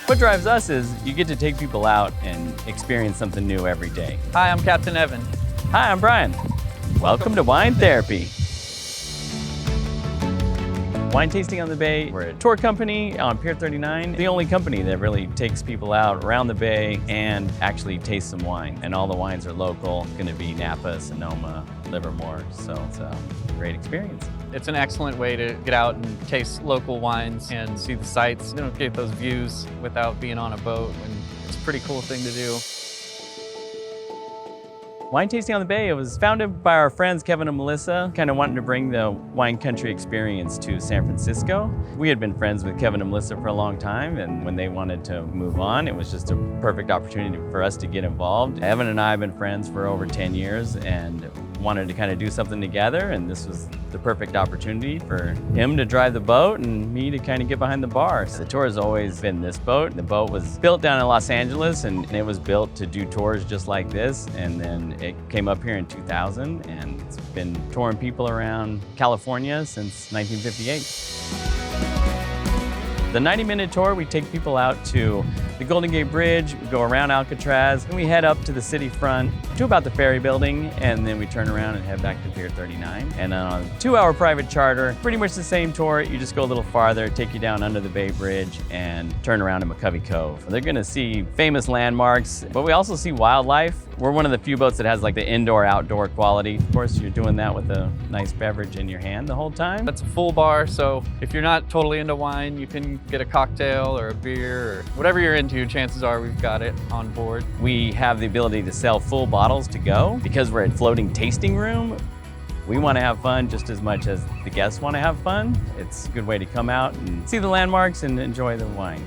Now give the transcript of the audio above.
What drives us is you get to take people out and experience something new every day. Hi, I'm Captain Evan. Hi, I'm Brian. Welcome to Wine Therapy. Wine tasting on the bay. We're a tour company on Pier 39, the only company that really takes people out around the bay and actually taste some wine. And all the wines are local. It's going to be Napa, Sonoma, Livermore, so it's a great experience. It's an excellent way to get out and taste local wines and see the sights. You don't get those views without being on a boat, and it's a pretty cool thing to do. Wine Tasting on the Bay, it was founded by our friends Kevin and Melissa, kind of wanting to bring the wine country experience to San Francisco. We had been friends with Kevin and Melissa for a long time, and when they wanted to move on, it was just a perfect opportunity for us to get involved. Evan and I have been friends for over 10 years and wanted to kind of do something together, and this was the perfect opportunity for him to drive the boat and me to kind of get behind the bar. So the tour has always been this boat. The boat was built down in Los Angeles, and it was built to do tours just like this, and then it came up here in 2000, and it's been touring people around California since 1958. The 90-minute tour, we take people out to the Golden Gate Bridge, we go around Alcatraz, and we head up to the city front to about the ferry building, and then we turn around and head back to Pier 39. And on a 2-hour private charter, pretty much the same tour, you just go a little farther, take you down under the Bay Bridge, and turn around to McCovey Cove. They're gonna see famous landmarks, but we also see wildlife. We're one of the few boats that has like the indoor-outdoor quality. Of course, you're doing that with a nice beverage in your hand the whole time. That's a full bar, so if you're not totally into wine, you can get a cocktail or a beer or whatever you're into. Chances are we've got it on board. We have the ability to sell full bottles to go. Because we're a floating tasting room, we want to have fun just as much as the guests want to have fun. It's a good way to come out and see the landmarks and enjoy the wine.